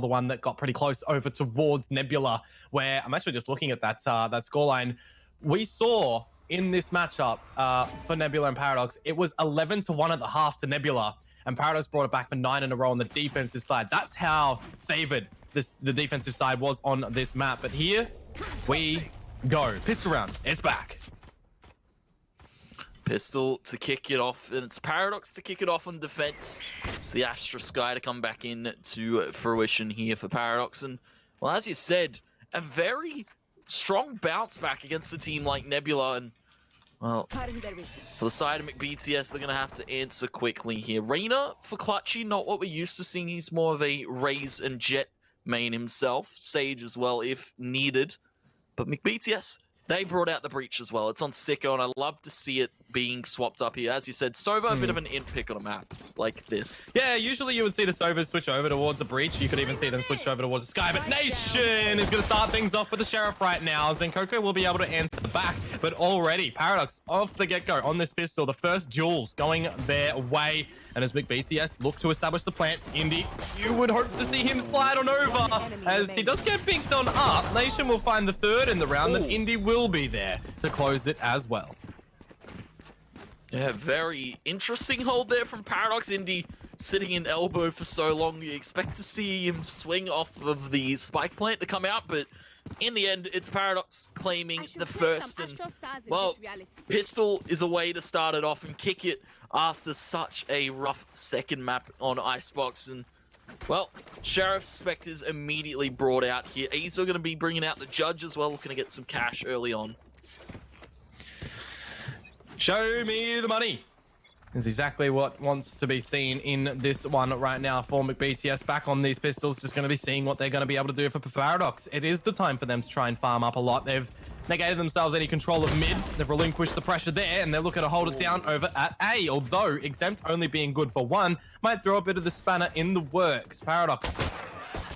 the one that got pretty close over towards Nebula, where I'm actually just looking at that that scoreline. We saw in this matchup for Nebula and Paradox, it was 11-1 at the half to Nebula, and Paradox brought it back for 9 in a row on the defensive side. That's how favored the defensive side was on this map. But here we go. Pistol round, it's back. Pistol to kick it off, and it's Paradox to kick it off on defense. It's the Astra Sky to come back in to fruition here for Paradox. And, well, as you said, a very strong bounce back against a team like Nebula. And, well, for the side of McBTS, they're going to have to answer quickly here. Reyna for Clutchy, not what we're used to seeing. He's more of a Raze and Jet main himself. Sage as well, if needed. But McBTS, they brought out the breach as well. It's on Sicko, and I love to see it being swapped up here. As you said, Sova, a bit of an int pick on a map like this. Yeah, usually you would see the Sovas switch over towards a breach. You could even see them switch over towards the Sky. But Nation is going to start things off with the Sheriff right now. Zenkoko will be able to answer back. But already, Paradox off the get-go on this pistol. The first duels going their way. And as McBTS look to establish the plant, Indy, you would hope to see him slide on over. As he does get picked on up, Nation will find the third in the round. And Indy will be there to close it as well. Yeah, very interesting hold there from Paradox. Indy sitting in elbow for so long. You expect to see him swing off of the spike plant to come out, but in the end, it's Paradox claiming the first. And, well, Pistol is a way to start it off and kick it after such a rough second map on Icebox. And, well, Sheriff Spectres immediately brought out here. He's going to be bringing out the Judge as well, looking to get some cash early on. Show me the money is exactly what wants to be seen in this one right now for McBTS. Back on these pistols, just going to be seeing what they're going to be able to do for Paradox. It is the time for them to try and farm up a lot. They've negated themselves any control of mid. They've relinquished the pressure there, and they're looking to hold it down over at A. Although Exempt only being good for one might throw a bit of the spanner in the works. Paradox,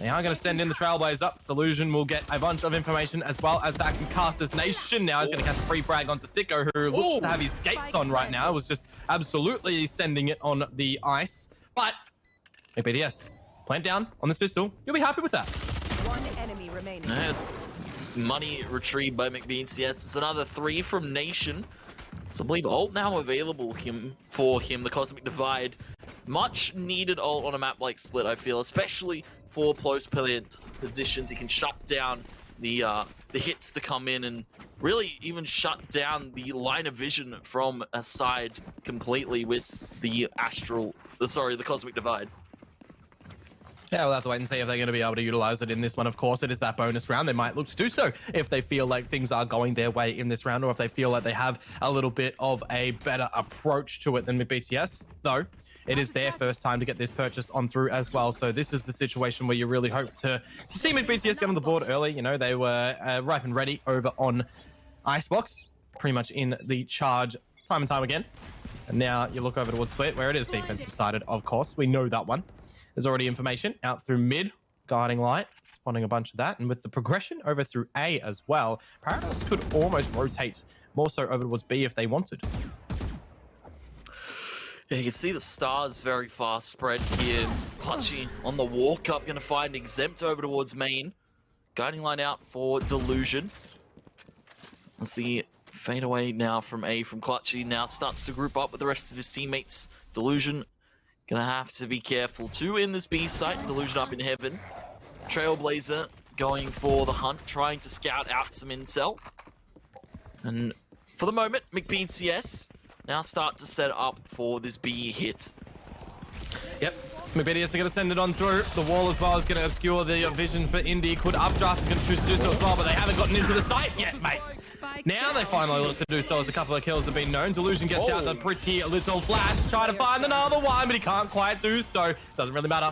they are going to send in the Trailblazer. Delusion will get a bunch of information as well as that can cast as Nation. Now he's going to catch a free frag onto Sicko, who looks to have his skates on right now. It was just absolutely sending it on the ice. But BTS, plant down on this pistol. You'll be happy with that. One enemy remaining. Money retrieved by McBTS. It's another 3 from Nation. So I believe ult now available for him, the Cosmic Divide. Much needed ult on a map like Split, I feel, especially for close plant positions. He can shut down the hits to come in and really even shut down the line of vision from a side completely with the the Cosmic Divide. Yeah, we'll have to wait and see if they're going to be able to utilize it in this one. Of course, it is that bonus round. They might look to do so if they feel like things are going their way in this round, or if they feel like they have a little bit of a better approach to it than BTS. Though, it is their first time to get this purchase on through as well. So this is the situation where you really hope to see BTS get on the board early. You know, they were ripe and ready over on Icebox, pretty much in the charge time and time again. And now you look over towards Split, where it is defensive sided, of course. We know that one. There's already information out through mid, guarding light, spawning a bunch of that. And with the progression over through A as well, Paradox could almost rotate more so over towards B if they wanted. Yeah, you can see the stars very fast spread here. Clutchy on the walk up, going to find Exempt over towards main. Guiding line out for Delusion. As the fade away now from A from Clutchy now starts to group up with the rest of his teammates. Delusion gonna have to be careful too in this B site. Delusion up in heaven. Trailblazer going for the hunt, trying to scout out some intel. And for the moment, McBTS now start to set up for this B hit. Yep, McBTS are going to send it on through. The wall as well is going to obscure the vision for Indy. Could updraft, is going to choose to do so as well, but they haven't gotten into the site yet, mate. Now they finally look to do so as a couple of kills have been known. Delusion gets out the pretty little flash, try to find another one, but he can't quite do so. Doesn't really matter,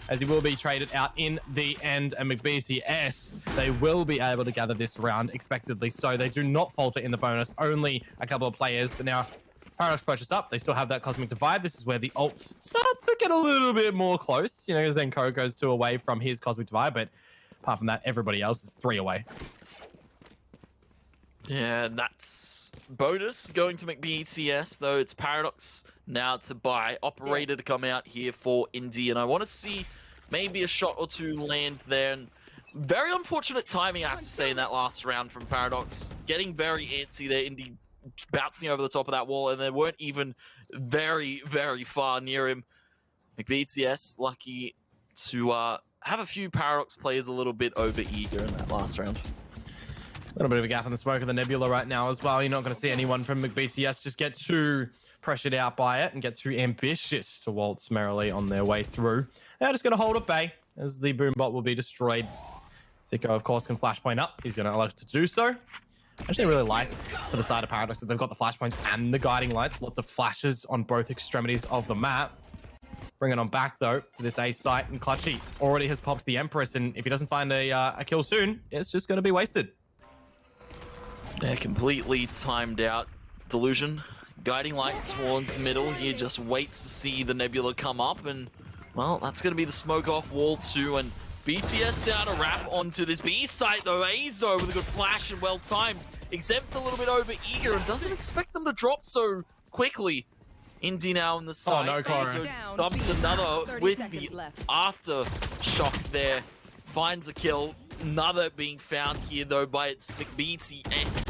as he will be traded out in the end. And McBTS, they will be able to gather this round expectedly, so they do not falter in the bonus. Only a couple of players, but now Paradox purchase up. They still have that Cosmic Divide. This is where the ults start to get a little bit more close. You know, Zenko goes 2 away from his Cosmic Divide, but apart from that, everybody else is 3 away. Yeah, that's bonus going to McBTS, though. It's Paradox now to buy. Operator to come out here for Indy, and I want to see maybe a shot or two land there. And very unfortunate timing, I have to say, in that last round from Paradox. Getting very antsy there, Indy bouncing over the top of that wall, and they weren't even very, very far near him. BTS lucky to have a few Paradox players a little bit over eager in that last round. A little bit of a gap in the smoke of the Nebula right now as well. You're not going to see anyone from BTS just get too pressured out by it and get too ambitious to waltz merrily on their way through. They're just going to hold at bay as the boom bot will be destroyed. Sicko, of course, can flashpoint up. He's going to elect to do so. I actually really like for the side of Paradox that they've got the flashpoints and the guiding lights. Lots of flashes on both extremities of the map. Bring it on back, though, to this A site. And Clutchy already has popped the Empress. And if he doesn't find a kill soon, it's just going to be wasted. Yeah, completely timed out. Delusion. Guiding light towards middle. He just waits to see the Nebula come up. And, well, that's going to be the smoke off wall, too. And BTS now to wrap onto this B site, though. Azo with a good flash and well timed. Exempt a little bit over eager and doesn't expect them to drop so quickly. Indy now on the side. Oh, no, Azo dumps another with the aftershock there. Finds a kill. Another being found here, though, by its BTS.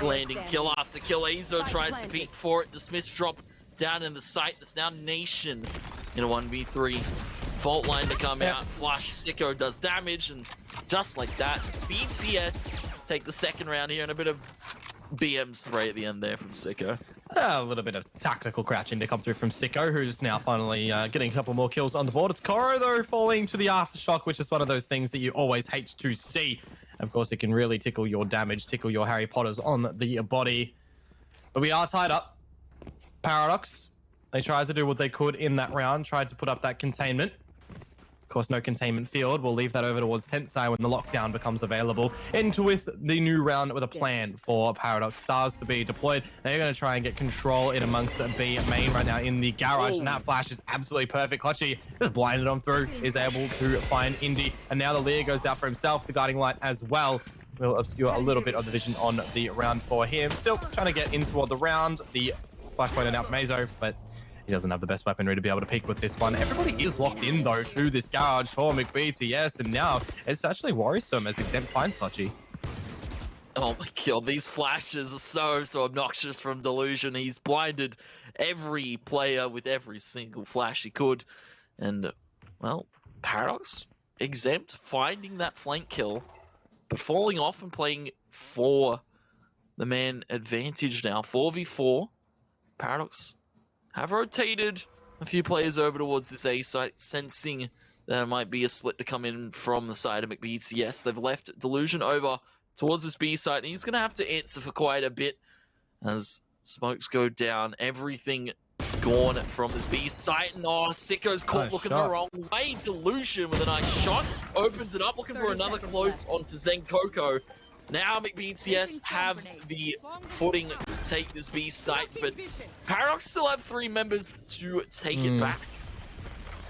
Landing kill after kill. Azo tries to peek for it. Dismiss drop down in the site. That's now Nation in a 1v3. Fault line to come out. Flush. Sicko does damage. And just like that, BTS take the second round here and a bit of BM spray at the end there from Sicko. A little bit of tactical crouching to come through from Sicko, who's now finally getting a couple more kills on the board. It's Koro, though, falling to the aftershock, which is one of those things that you always hate to see. Of course, it can really tickle your damage, tickle your Harry Potters on the body. But we are tied up. Paradox, they tried to do what they could in that round, tried to put up that containment. Of course, no containment field. We'll leave that over towards Tensai when the lockdown becomes available. Into with the new round with a plan for Paradox Stars to be deployed. They're going to try and get control in amongst the B main right now in the garage. And that flash is absolutely perfect. Clutchy just blinded on through, is able to find Indy. And now the Lear goes out for himself. The guiding light as well will obscure a little bit of the vision on the round for him. Still trying to get into the round. The flashpoint out from Azo, but he doesn't have the best weaponry to be able to peek with this one. Everybody is locked in, though, to this garage for McBTS, and now it's actually worrisome as Exempt finds Clutchy. Oh my god, these flashes are so obnoxious from Delusion. He's blinded every player with every single flash he could. And, well, Paradox, Exempt, finding that flank kill, but falling off and playing for the man advantage now. 4v4. Paradox have rotated a few players over towards this A site, sensing there might be a split to come in from the side of McBTS. They've left Delusion over towards this B site, and he's going to have to answer for quite a bit as smokes go down. Everything gone from this B site, and Sicko's caught Nice looking shot. the wrong way. Delusion with a nice shot, opens it up, looking for another close onto Zen Coco. Now McBTS have the footing to take this B site, but Paradox still have 3 members to take it back.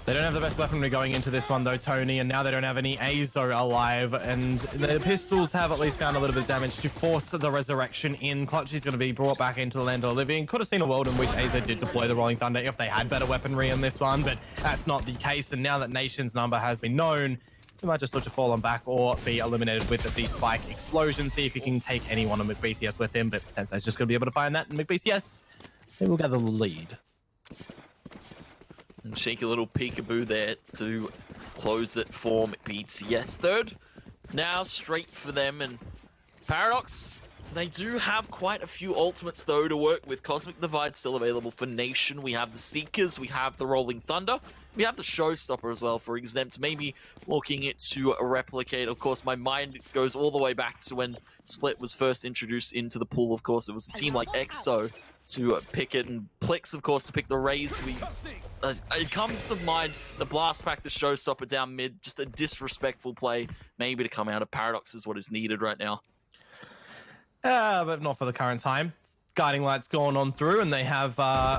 They don't have the best weaponry going into this one, though, Tony, and now they don't have any Azo alive, and the pistols have at least found a little bit of damage to force the resurrection in. Clutchy's going to be brought back into the land of the living. Could have seen a world in which Azo did deploy the Rolling Thunder if they had better weaponry in this one, but that's not the case, and now that Nation's number has been known, he might just look to fall on back or be eliminated with the spike explosion. See if he can take anyone on McBTS with him, but Tensei's just going to be able to find that, and McBTS, they will gather the lead. And cheeky little peekaboo there to close it for McBTS. Third, now straight for them, and Paradox, they do have quite a few ultimates, though, to work with. Cosmic Divide still available for Nation. We have the Seekers, we have the Rolling Thunder. We have the Showstopper as well for Exempt, maybe looking it to replicate. Of course, my mind goes all the way back to when Split was first introduced into the pool. Of course, it was a team like EXO to pick it, and Plix, of course, to pick the Rays. It comes to mind the Blast Pack, the Showstopper down mid, just a disrespectful play, maybe to come out of Paradox is what is needed right now. But not for the current time. Guiding light's gone on through, and they have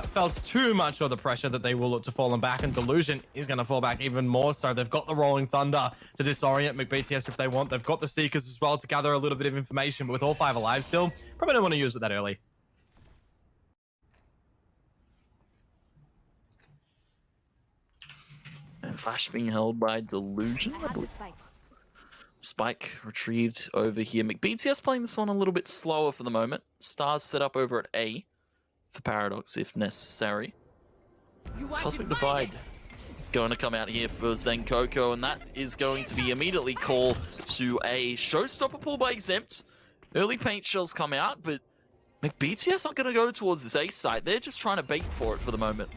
felt too much of the pressure that they will look to fall back, and Delusion is going to fall back even more so. They've got the Rolling Thunder to disorient McBTS if they want. They've got the Seekers as well to gather a little bit of information, but with all 5 alive still, probably don't want to use it that early. Flash being held by Delusion. Spike retrieved over here. BTS playing this one a little bit slower for the moment. Stars set up over at A for Paradox if necessary. Cosmic Divide going to come out here for Zenkoko, and that is going to be immediately called to a showstopper pull by Exempt. Early paint shells come out, but BTS aren't going to go towards this A site. They're just trying to bait for it for the moment.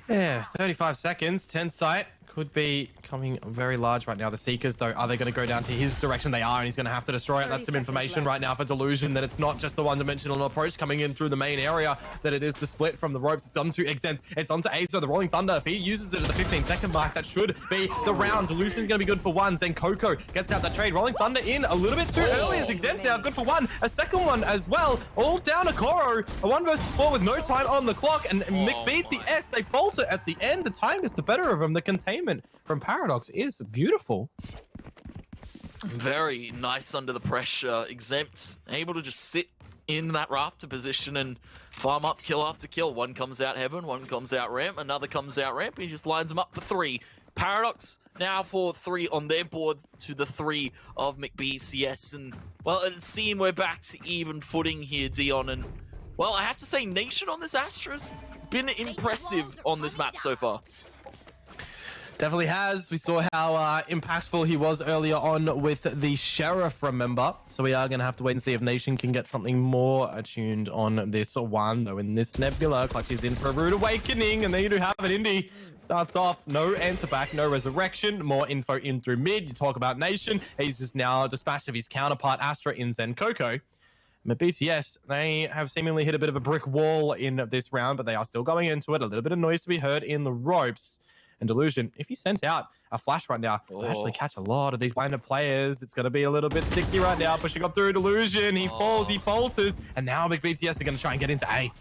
Yeah, 35 seconds. 10 site could be coming very large right now. The Seekers, though, are they going to go down to his direction? They are, and he's going to have to destroy it. That's some information right now for Delusion, that it's not just the one-dimensional approach coming in through the main area, that it is the split from the ropes. It's onto Exempt. It's onto Azo, the Rolling Thunder. If he uses it at the 15-second mark, that should be the round. Delusion's going to be good for one. Zenkoko gets out that trade. Rolling Thunder in a little bit too early as Exempt now good for one. A second one as well. All down to Koro. A 1 versus 4 with no time on the clock. And BTS, they falter at the end. The time is the better of them. The containment from Paradox is beautiful. Very nice under the pressure. Exempt able to just sit in that raptor position and farm up kill after kill. One comes out heaven, one comes out ramp, another comes out ramp. He just lines them up for 3. Paradox now for 3 on their board to the 3 of BTS. And well, it seems we're back to even footing here, Dion. And well, I have to say, Nation on this Astra's been impressive on this map so far. Definitely has. We saw how impactful he was earlier on with the Sheriff, remember? So we are going to have to wait and see if Nation can get something more attuned on this one. Though in this Nebula, Clutch is in for a rude awakening, and there you do have it. Indy starts off, no answer back, no resurrection. More info in through mid. You talk about Nation. He's just now dispatched of his counterpart, Astra, in Zenkoko. But BTS, they have seemingly hit a bit of a brick wall in this round, but they are still going into it. A little bit of noise to be heard in the ropes. And Delusion, if he sent out a flash right now, he'll actually catch a lot of these blinded players. It's going to be a little bit sticky right now, pushing up through Delusion. He falls, he falters, and now BTS are going to try and get into A.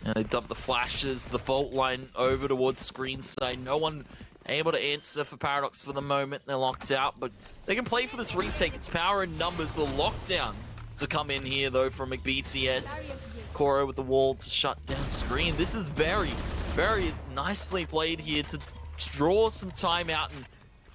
And they dump the flashes, the fault line over towards screen side. No one able to answer for Paradox for the moment. They're locked out, but they can play for this retake. It's power and numbers, the lockdown to come in here, though, from BTS. Koro with the wall to shut down screen. This is very nicely played here to draw some time out and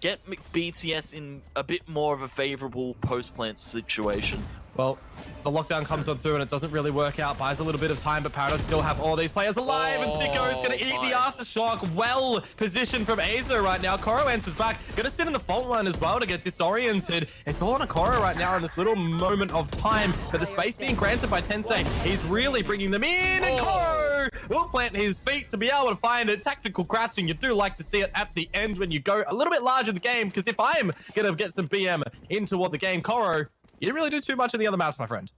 get BTS in a bit more of a favorable post-plant situation. Well, the lockdown comes on through and it doesn't really work out. Buys a little bit of time, but Paradox still have all these players alive, and Sicko is going to eat the aftershock. Well positioned from Azo right now. Koro answers back. Going to sit in the fault line as well to get disoriented. It's all on a Koro right now in this little moment of time, but the space being granted by Tensei, he's really bringing them in, and Koro will plant his feet to be able to find a tactical crouching. You do like to see it at the end when you go a little bit larger in the game, because if I'm going to get some BM into what the game, Koro, you didn't really do too much in the other maps, my friend.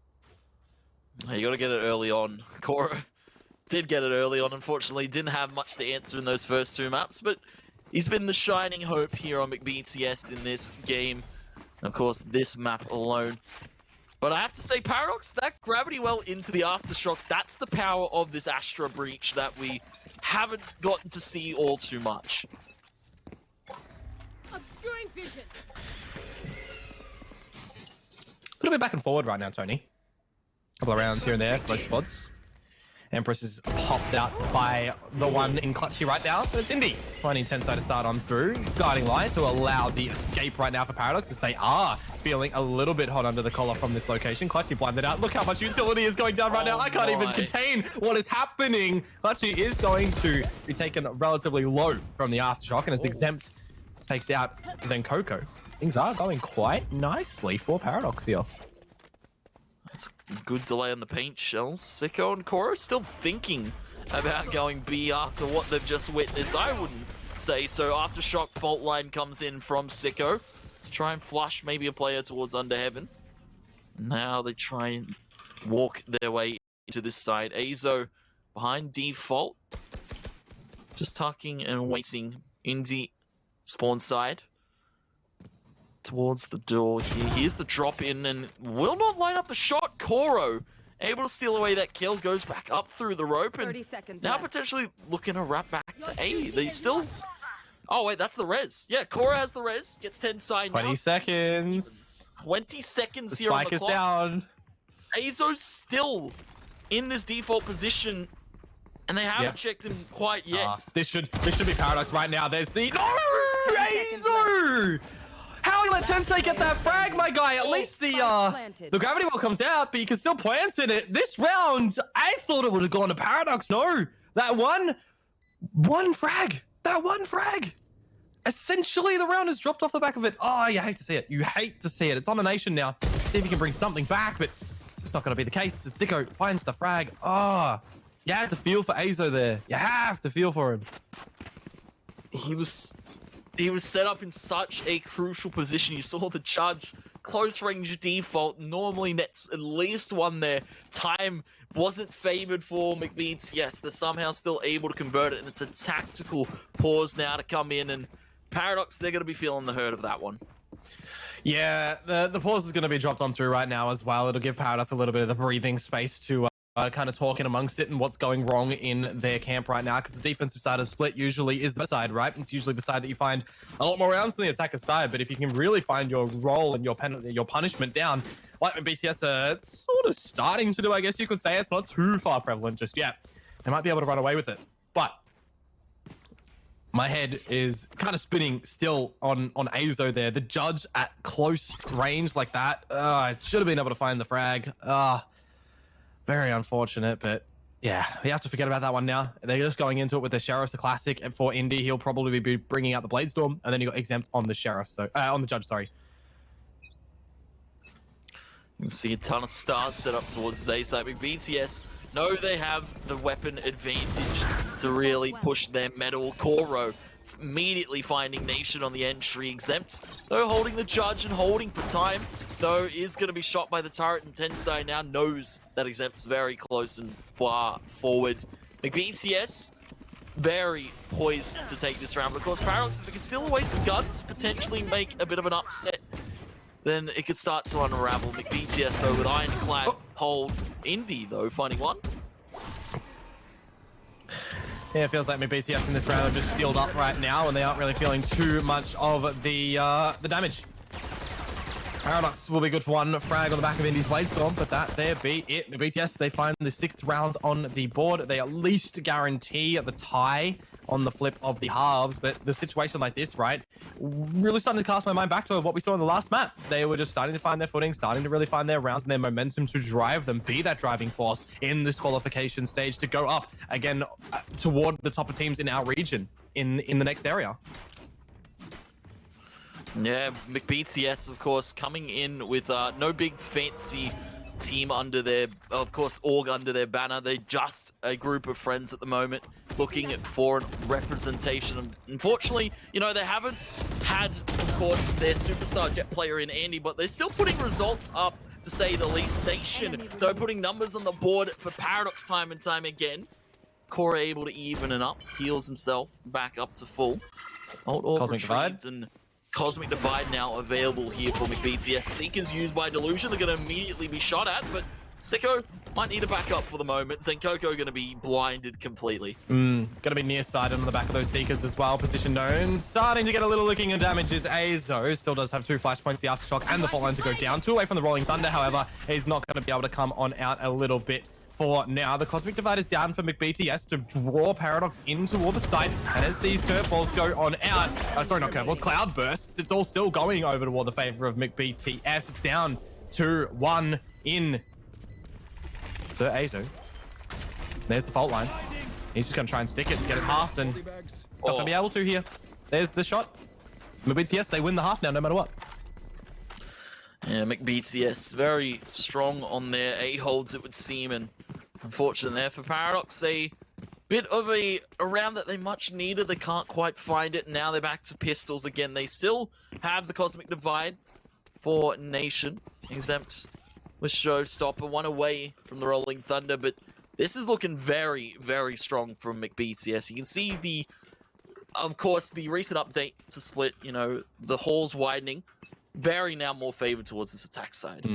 You got to get it early on. Koro did get it early on. Unfortunately, didn't have much to answer in those first 2 maps, but he's been the shining hope here on BTS in this game. Of course, this map alone. But I have to say, Paradox, that gravity well into the aftershock, that's the power of this Astra breach that we haven't gotten to see all too much. Obscuring vision. A little bit back and forward right now, Tony. A couple of rounds here and there for both spots. Empress is popped out by the one in Clutchy right now, but it's Indy. Finding Tensei to start on through. Guiding Light to allow the escape right now for Paradox, as they are feeling a little bit hot under the collar from this location. Clutchy blinded out. Look how much utility is going down right now. I can't even contain what is happening. Clutchy is going to be taken relatively low from the aftershock, and as Exempt takes out Zenkoko, things are going quite nicely for Paradox here. That's a good delay on the paint shells. Sicko and Koro still thinking about going B after what they've just witnessed. I wouldn't say so. Aftershock fault line comes in from Sicko to try and flush maybe a player towards under heaven. Now they try and walk their way into this side. Azo behind default, just tucking and waiting in the spawn side towards the door here. Here's the drop in and will not line up a shot. Koro able to steal away that kill, goes back up through the rope, and 30 seconds now left. potentially looking to wrap back to A. They still... Oh wait, that's the res. Yeah, Koro has the res, gets 10 side now. 20 seconds. 20 seconds The here on spike the is clock. down. Azo's still in this default position, and they haven't checked him quite yet. This should be Paradox right now. There's the Azo! How you let Tensei get that frag, my guy? At least the gravity well comes out, but you can still plant in it. This round, I thought it would have gone to Paradox. No, that one frag. That one frag. Essentially, the round has dropped off the back of it. Oh, you hate to see it. You hate to see it. It's on the nation now. See if you can bring something back, but it's just not going to be the case. Sicko finds the frag. Oh, you had to feel for Azo there. You have to feel for him. He was set up in such a crucial position. You saw the judge close range default normally nets at least one there. Time wasn't favored for McBeats. Yes, they're somehow still able to convert it, and it's a tactical pause now to come in, and Paradox, they're going to be feeling the hurt of that one. Yeah, the pause is going to be dropped on through right now as well. It'll give Paradox a little bit of the breathing space to kind of talk in amongst it and what's going wrong in their camp right now, because the defensive side of split usually is the side, right? It's usually the side that you find a lot more rounds than the attacker side, but if you can really find your role and your punishment down, like BTS are sort of starting to do, I guess you could say, it's not too far prevalent just yet. They might be able to run away with it, but my head is kind of spinning still on Azo there. The judge at close range like that, should have been able to find the frag. Very unfortunate, but yeah, we have to forget about that one now. They're just going into it with the Sheriff's a classic, and for Indy, he'll probably be bringing out the Bladestorm, and then you got exempt on the Sheriff, so on the judge, sorry. You can see a ton of stars set up towards his A side. BTS know they have the weapon advantage to really push their metal. Koro immediately finding Nation on the entry, exempt, though holding the judge and holding for time, though is going to be shot by the turret, and Tensei now knows that exempt's very close and far forward. BTS very poised to take this round, but of course Paradox, if they can steal away some guns, potentially make a bit of an upset, then it could start to unravel. BTS though with ironclad hold. Indy though finding one. Yeah, it feels like BTS in this round are just steeled up right now, and they aren't really feeling too much of the damage. Paradox will be good for one frag on the back of Indy's Bladestorm, but that there be it. BTS, they find the 6th round on the board. They at least guarantee the tie on the flip of the halves, but the situation like this, right, really starting to cast my mind back to what we saw in the last map. They were just starting to find their footing, starting to really find their rounds and their momentum to drive them, be that driving force in this qualification stage to go up again toward the top of teams in our region in the next area. Yeah, BTS, of course, coming in with no big fancy team under their, of course, org under their banner. They're just a group of friends at the moment looking for representation. Unfortunately, you know, they haven't had, of course, their superstar jet player in Andy, but they're still putting results up, to say the least. Nation, though, putting numbers on the board for Paradox time and time again. Cora able to even it up, heals himself back up to full. Old orb Cosmic Divide. And Cosmic Divide now available here for BTS. Seeker's used by Delusion. They're going to immediately be shot at, but Sicko might need a backup for the moment. Then Coco going to be blinded completely. Going to be nearsighted on the back of those Seekers as well. Position known. Starting to get a little looking at damage is Azo. Still does have 2 flashpoints, the Aftershock and the fault line to go down. 2 away from the Rolling Thunder, however, he's not going to be able to come on out a little bit for now. The Cosmic Divide is down for BTS to draw Paradox in toward the site, and as these curveballs go on out, sorry, not curveballs, cloud bursts, it's all still going over toward the favor of BTS. It's down to 1 in. So Azo, there's the fault line. He's just going to try and stick it, get it halved, and not going to be able to here. There's the shot. BTS, they win the half now, no matter what. Yeah, BTS very strong on their A-holds, it would seem, and unfortunate there for Paradox. A bit of a round that they much needed. They can't quite find it. Now they're back to pistols again. They still have the Cosmic Divide for Nation. Exempt with Showstopper, 1 away from the Rolling Thunder, but this is looking very, very strong from BTS. You can see the, of course, the recent update to Split, you know, the halls widening. Very now more favored towards this attack side.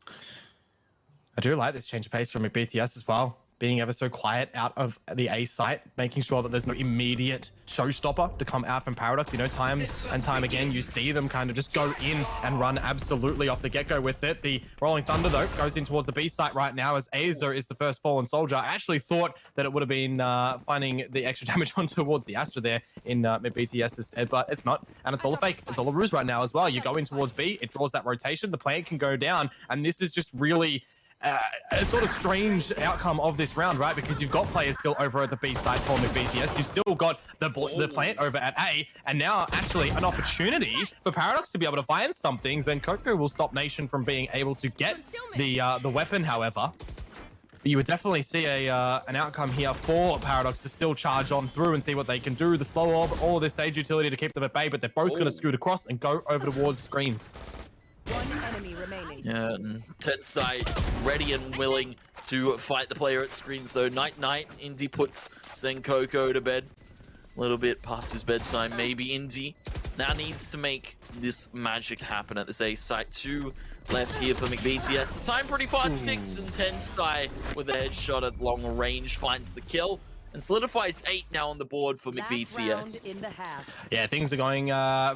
I do like this change of pace from BTS as well. being ever so quiet out of the A site, making sure that there's no immediate showstopper to come out from Paradox. You know, time and time again, you see them kind of just go in and run absolutely off the get-go with it. The Rolling Thunder, though, goes in towards the B site right now as Azo is the first fallen soldier. I actually thought that it would have been finding the extra damage on towards the Astra there in BTS instead, but it's not. And it's all a fake. It's all a ruse right now as well. You go in towards B, it draws that rotation, the plant can go down, and this is just really a sort of strange outcome of this round, right? Because you've got players still over at the B side for BTS. You've still got the plant over at A, and now actually an opportunity for Paradox to be able to find some things, and Coco will stop Nation from being able to get the weapon, however. But you would definitely see an outcome here for Paradox to still charge on through and see what they can do. The slow orb, all of this Sage utility to keep them at bay, but they're both going to scoot across and go over towards screens. One enemy remaining. Yeah, and Tensai ready and willing to fight the player at screens though. Night, Indy puts Senkoko to bed. A little bit past his bedtime, maybe. Indy now needs to make this magic happen at this A site. 2 left here for McBTS. The time pretty far, 6, and Tensai with a headshot at long range finds the kill. And solidifies 8 now on the board for McBTS. Yeah, things are going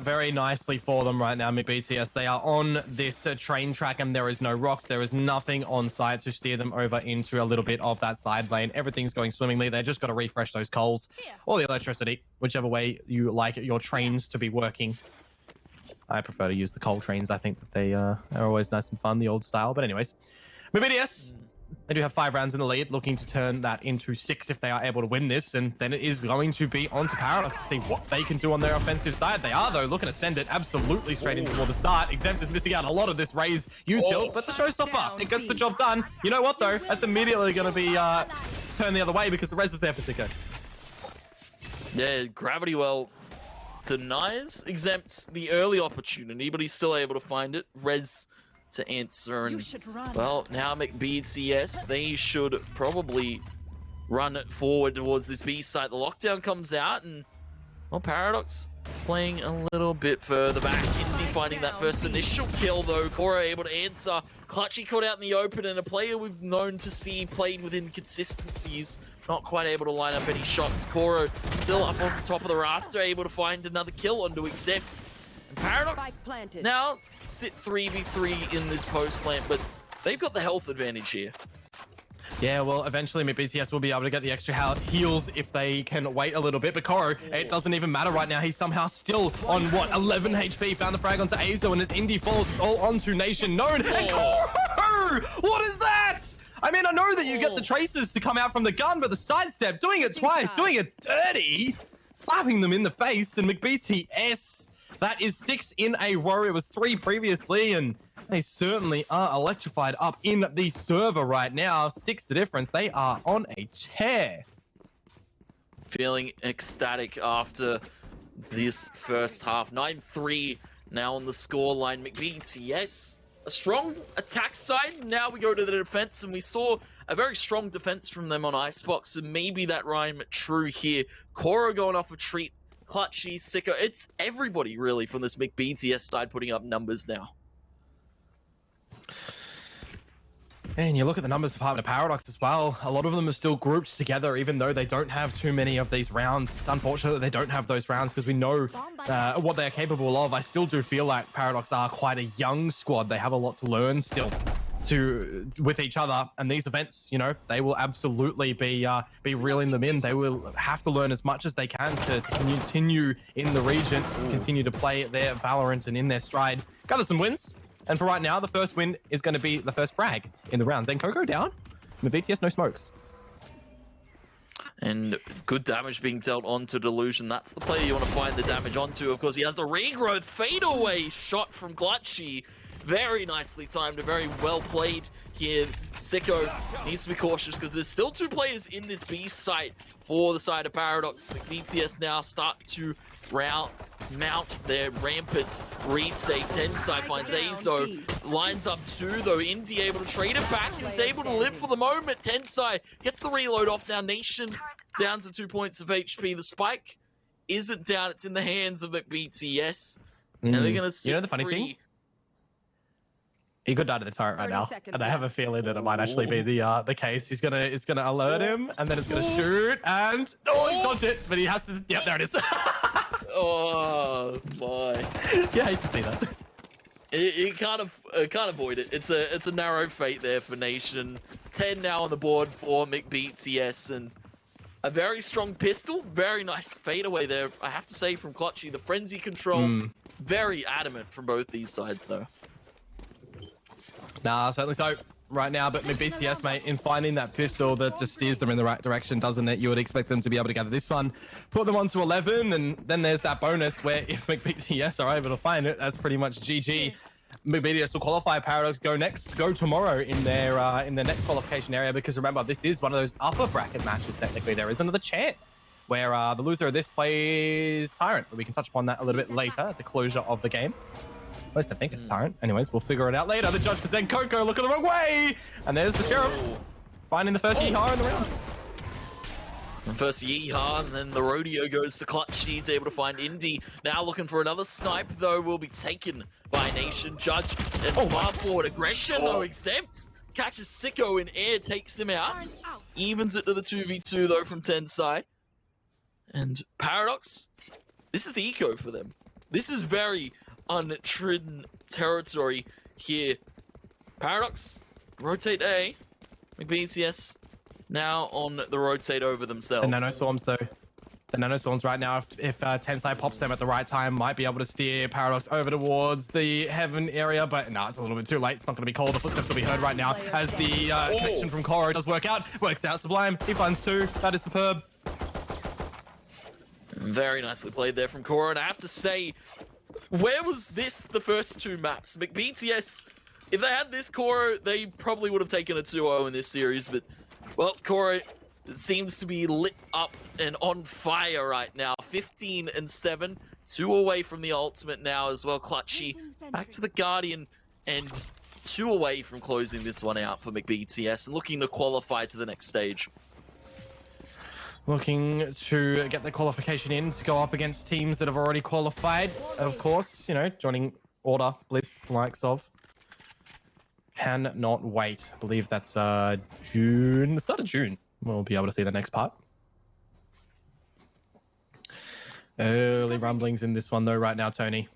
very nicely for them right now, McBTS. They are on this train track, and there is no rocks. There is nothing on site to steer them over into a little bit of that side lane. Everything's going swimmingly. They just got to refresh those coals or the electricity, whichever way you like your trains to be working. I prefer to use the coal trains. I think that they are always nice and fun, the old style. But anyways, McBTS, they do have 5 rounds in the lead, looking to turn that into 6 if they are able to win this, and then it is going to be on to Paradox to see what they can do on their offensive side. They are, though, looking to send it absolutely straight into the start. Exempt is missing out a lot of this Raze util, but the showstopper, it gets the job done. You know what, though? That's immediately going to be turned the other way because the Rez is there for Sicko. Yeah, Gravity Well denies Exempt the early opportunity, but he's still able to find it. Rez to answer, and well, now McBTS, they should probably run forward towards this B site. The lockdown comes out, and well, Paradox playing a little bit further back. Indy finding that first initial kill, though. Cora able to answer. Clutchy caught out in the open, and a player we've known to see played with inconsistencies, not quite able to line up any shots. Cora still up on top of the rafter, able to find another kill onto Exempt. Paradox now sit 3v3 in this post plant, but they've got the health advantage here. Yeah, well, eventually McBTS will be able to get the extra heals if they can wait a little bit. But Koro, it doesn't even matter right now. He's somehow still on, what, 11 HP. Found the frag onto Azo, and as Indy falls, it's all onto Nation Known. And Koro! What is that? I mean, I know that you get the traces to come out from the gun, but the sidestep, doing it twice, doing it dirty, slapping them in the face, and McBTS... That is 6 in a row. It was 3 previously, and they certainly are electrified up in the server right now. 6 the difference. They are on a tear. Feeling ecstatic after this first half. 9-3 now on the scoreline. McBTS, a strong attack side. Now we go to the defense, and we saw a very strong defense from them on Icebox, and maybe that rhyme true here. Cora going off a treat. Clutchy, Sicko, it's everybody really from this McBTS side putting up numbers now. And you look at the numbers department of Paradox as well. A lot of them are still grouped together, even though they don't have too many of these rounds. It's unfortunate that they don't have those rounds because we know what they're capable of. I still do feel like Paradox are quite a young squad. They have a lot to learn still with each other, and these events, you know, they will absolutely be reeling them in. They will have to learn as much as they can to continue in the region, continue to play their Valorant and in their stride, gather some wins. And for right now, the first win is going to be the first frag in the round. Zenkoko down, and the BTS no smokes. And good damage being dealt onto Delusion. That's the player you want to find the damage onto. Of course, he has the regrowth fadeaway shot from Clutchy. Very nicely timed and very well played here. Sicko needs to be cautious because there's still 2 players in this B site for the side of Paradox. McBTS now start to mount their rampant read say. Tensai finds Azo, lines up 2 though. Indy able to trade it back, is able to live for the moment. Tensai gets the reload off now. Nation down to 2 points of HP. The spike isn't down, it's in the hands of McBTS. And they're gonna sit, you know the funny thing? He could die to the turret right 30 now, seconds and I have a feeling that it might actually be Ooh. the case. It's gonna alert him, and then it's gonna shoot, and he's dodged it, but he has to. Yep, there it is. Oh boy. Yeah, I hate to see that. It can't avoid it. It's a narrow fate there for Nation. 10 now on the board for McBTS, and a very strong pistol. Very nice fadeaway there, I have to say, from Clutchy. The frenzy control, very adamant from both these sides though. Nah, certainly so right now, but McBTS, mate, in finding that pistol that just steers them in the right direction, doesn't it? You would expect them to be able to gather this one, put them on to 11, and then there's that bonus where if McBTS are able to find it, that's pretty much GG. McBTS will qualify. Paradox go tomorrow in their next qualification area, because remember, this is one of those upper bracket matches. Technically, there is another chance where the loser of this plays Tyrant, but we can touch upon that a little bit later at the closure of the game. At least I think it's Tyrant. Anyways, we'll figure it out later. The judge present Coco, look at the wrong way! And there's the Sheriff, finding the first yeehaw in the round. And first yeehaw, and then the rodeo goes to Clutch. He's able to find Indy. Now looking for another snipe, though, will be taken by Nation. Judge and far forward aggression, though, exempt. Catches Sicko in air, takes him out. Evens it to the 2v2, though, from Tensai. And Paradox, this is the eco for them. This is very untrodden territory here. Paradox, rotate A. McBTS now on the rotate over themselves. The nano swarms, though. The nano swarms right now, if Tensai pops them at the right time, might be able to steer Paradox over towards the heaven area, but no, it's a little bit too late. It's not going to be called. The footsteps will be heard right now as the connection from Koro does work out. Works out Sublime. He finds 2. That is superb. Very nicely played there from Koro, and I have to say, where was this the first 2 maps? McBTS, if they had this Koro, they probably would have taken a 2-0 in this series, but, well, Koro seems to be lit up and on fire right now. 15-7, 2 away from the ultimate now as well. Clutchy back to the Guardian, and 2 away from closing this one out for McBTS and looking to qualify to the next stage. Looking to get the qualification in to go up against teams that have already qualified. And of course, you know, joining Order, Bliss, the likes of. Cannot wait. I believe that's June, the start of June. We'll be able to see the next part. Early rumblings in this one though right now, Tony.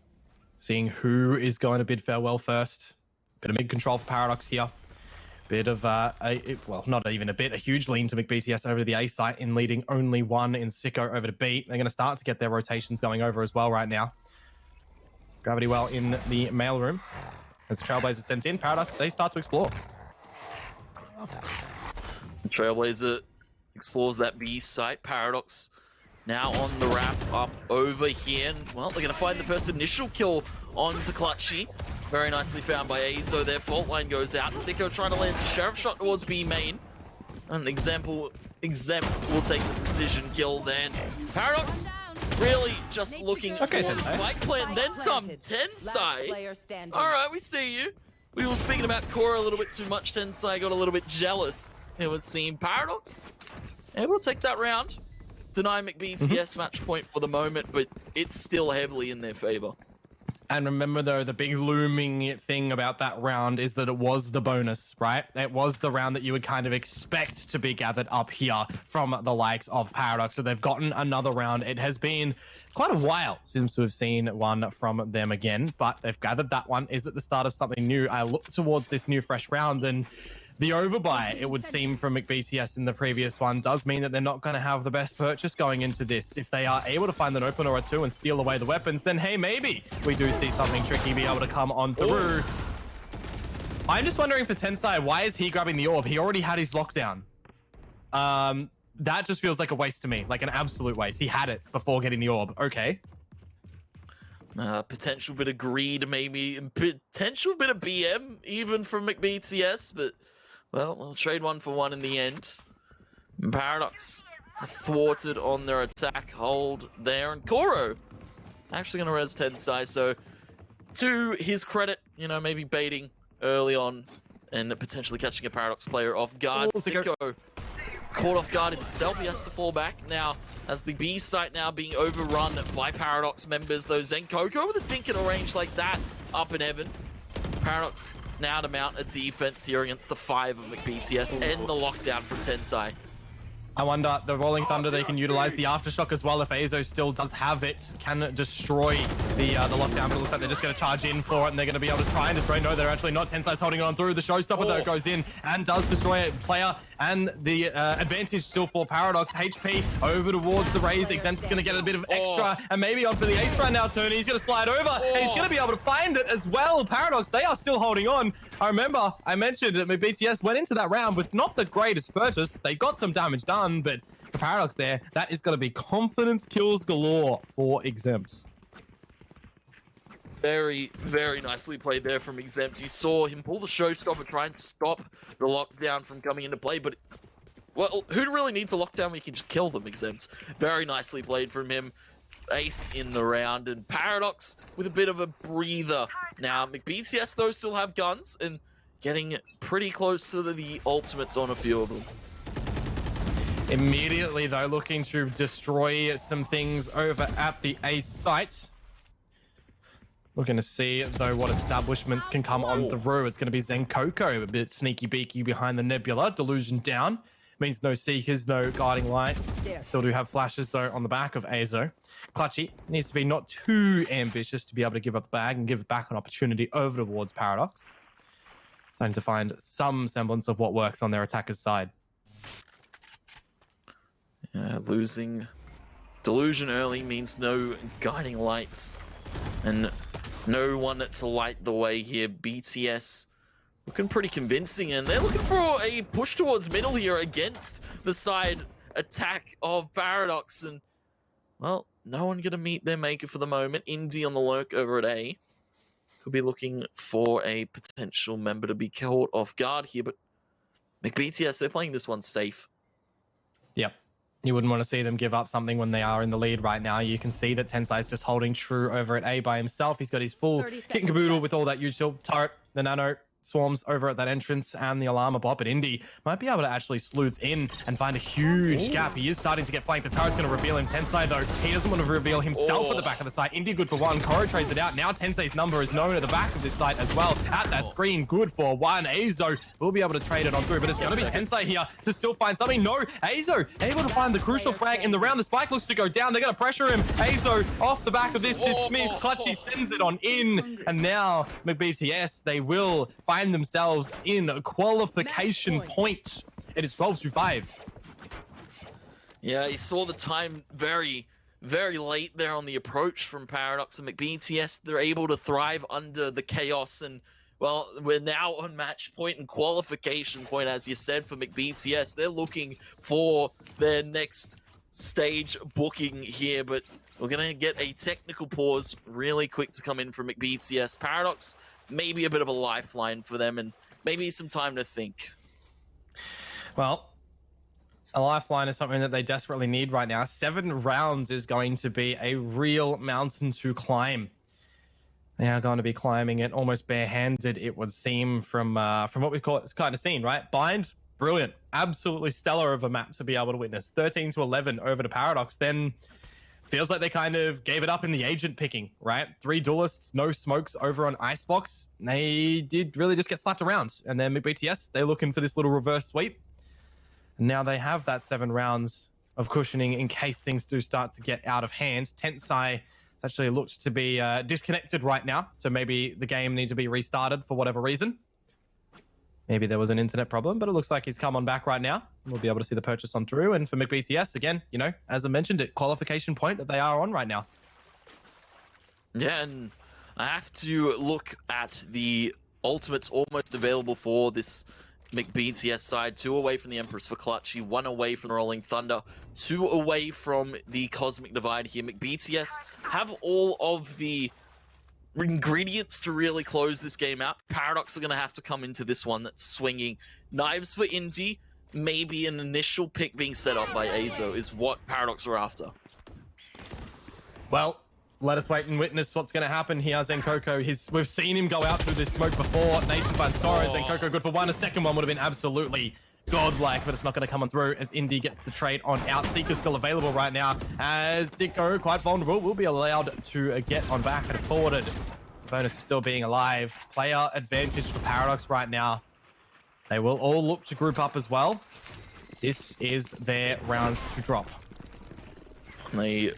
Seeing who is going to bid farewell first. Bit of mid-control for Paradox here. Bit of, well, not even a bit, a huge lean to McBTS over to the A site in leading only 1 in Sicko over to B. They're going to start to get their rotations going over as well right now. Gravity well in the mailroom. As the Trailblazer sent in, Paradox, they start to explore. Trailblazer explores that B site. Paradox now on the wrap up over here. And, well, they're going to find the first initial kill onto Clutchy. Very nicely found by Azo. Their fault line goes out. Sicko trying to land the Sheriff shot towards B main. An Exempt will take the precision kill then. Paradox really just looking for the spike plant, then some. Tensai. Alright, we see you. We were speaking about Core a little bit too much. Tensai got a little bit jealous. It was seen. Paradox able to take that round. Deny McBTS match point for the moment, but it's still heavily in their favor. And remember, though, the big looming thing about that round is that it was the bonus, right? It was the round that you would kind of expect to be gathered up here from the likes of Paradox. So they've gotten another round. It has been quite a while since we've seen one from them again, but they've gathered that one. Is it the start of something new? I look towards this new fresh round, and the overbuy, it would seem, from McBTS in the previous one does mean that they're not going to have the best purchase going into this. If they are able to find an opener or 2 and steal away the weapons, then hey, maybe we do see something tricky be able to come on through. I'm just wondering for Tensai, why is he grabbing the orb? He already had his lockdown. That just feels like a waste to me, like an absolute waste. He had it before getting the orb. Okay. Potential bit of greed, maybe. Potential bit of BM, even from McBTS, but... well, we'll trade 1 for 1 in the end. Paradox thwarted on their attack hold there, and Koro actually going to res Tensai, so to his credit, you know, maybe baiting early on and potentially catching a Paradox player off guard. Sicko caught off guard himself, he has to fall back now as the B site now being overrun by Paradox members, though Zen Coco with a dink in a range like that up in heaven. Paradox now to mount a defense here against the 5 of McBTS and the lockdown from Tensai. I wonder, the Rolling Thunder, they can utilize the Aftershock as well if Azo still does have it, can destroy the lockdown, but it looks like they're just going to charge in for it, and they're going to be able to try and destroy. No, they're actually not. Tensai's holding on through. The Showstopper, though, goes in and does destroy a player, and the advantage still for Paradox. HP over towards the Raze. Exempt is going to get a bit of extra, and maybe on for the ace right now, Tony. He's going to slide over, and he's going to be able to find it as well. Paradox, they are still holding on. I remember I mentioned that BTS went into that round with not the greatest purchase. They got some damage done, but the Paradox there, that is going to be confidence kills galore for Exempt. Very, very nicely played there from Exempt. You saw him pull the Showstopper, try and stop the lockdown from coming into play, but, well, who really needs a lockdown when you can just kill them, Exempt? Very nicely played from him. Ace in the round, and Paradox with a bit of a breather. Now, McBTS, though, still have guns, and getting pretty close to the ultimates on a few of them. Immediately, though, looking to destroy some things over at the Ace site. Looking to see, though, what establishments can come on through. It's going to be Zenkoko, a bit sneaky beaky behind the Nebula. Delusion down. Means no Seekers, no Guiding Lights. Still do have flashes, though, on the back of Azo. Clutchy needs to be not too ambitious to be able to give up the bag and give back an opportunity over towards Paradox. Starting to find some semblance of what works on their attacker's side. Losing Delusion early means no Guiding Lights and no one to light the way here. BTS looking pretty convincing, and they're looking for a push towards middle here against the side attack of Paradox, and, well, no one gonna meet their maker for the moment. Indy on the lurk over at A. Could be looking for a potential member to be caught off guard here, but McBTS, they're playing this one safe. Yep. You wouldn't want to see them give up something when they are in the lead right now. You can see that Tensai is just holding true over at A by himself. He's got his full kit and caboodle with all that usual turret, the nano swarms over at that entrance, and the alarm bot. But Indy might be able to actually sleuth in and find a huge gap. He is starting to get flanked. The turret's going to reveal him. Tensai, though, he doesn't want to reveal himself at the back of the site. Indy good for one. Koro trades it out. Now Tensei's number is known at the back of this site as well. At that screen, good for one. Azo will be able to trade it on through, but it's going to be Tensai here to still find something. No, Azo able to find the crucial frag in the round. The spike looks to go down. They're going to pressure him. Azo off the back of this dismiss. Clutchy sends it on in, and now McBTS, they will find themselves in a qualification point. It is 12-5. Yeah, you saw the time very, very late there on the approach from Paradox and McBTS. They're able to thrive under the chaos, and, well, we're now on match point and qualification point, as you said, for McBTS. They're looking for their next stage booking here, but we're going to get a technical pause really quick to come in from McBTS. Paradox, maybe a bit of a lifeline for them, and maybe some time to think. Well, a lifeline is something that they desperately need right now. 7 rounds is going to be a real mountain to climb. They are going to be climbing it almost barehanded, it would seem, from what we've kind of seen, right? Bind, brilliant, absolutely stellar of a map to be able to witness. 13-11 over to Paradox, then feels like they kind of gave it up in the agent picking, right? 3 duelists, no smokes over on Icebox. They did really just get slapped around. And then BTS, they're looking for this little reverse sweep. And now they have that 7 rounds of cushioning in case things do start to get out of hand. Tensai actually looks to be disconnected right now. So maybe the game needs to be restarted for whatever reason. Maybe there was an internet problem, but it looks like he's come on back right now. We'll be able to see the purchase on through. And for McBTS, again, you know, as I mentioned, it qualification point that they are on right now. Yeah, and I have to look at the ultimates almost available for this McBTS side. 2 away from the Empress for Clutchy, 1 away from the Rolling Thunder, 2 away from the Cosmic Divide here. McBTS have all of the ingredients to really close this game out. Paradox are going to have to come into this one that's swinging. Knives for Indy, maybe an initial pick being set up by Azo is what Paradox are after. Well, let us wait and witness what's going to happen here. Zenkoko, we've seen him go out through this smoke before. Nation finds Koro. Zenkoko good for 1. A second one would have been absolutely godlike, but it's not going to come on through as Indy gets the trade on out. Seeker's still available right now as Zico, quite vulnerable, will be allowed to get on back and forwarded. bonus is still being alive. Player advantage for Paradox right now. They will all look to group up as well. This is their round to drop. They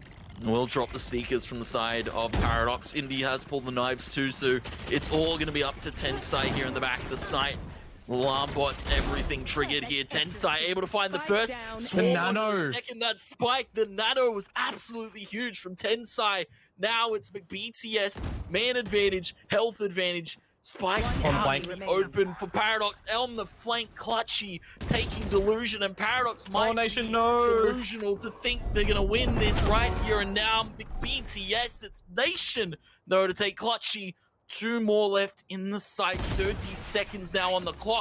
will drop the Seekers from the side of Paradox. Indy has pulled the knives too, so it's all going to be up to Tensai here in the back of the site. Alarm bot, everything triggered here. Tensai able to find the first, Swarm on the second, that spike. The nano was absolutely huge from Tensai. Now it's BTS, man advantage, health advantage. Spike out in the open for Paradox. Elm the flank, Clutchy taking Delusion, and Paradox might be delusional to think they're going to win this right here and now. BTS, it's Nation though to take Clutchy. 2 more left in the site, 30 seconds now on the clock.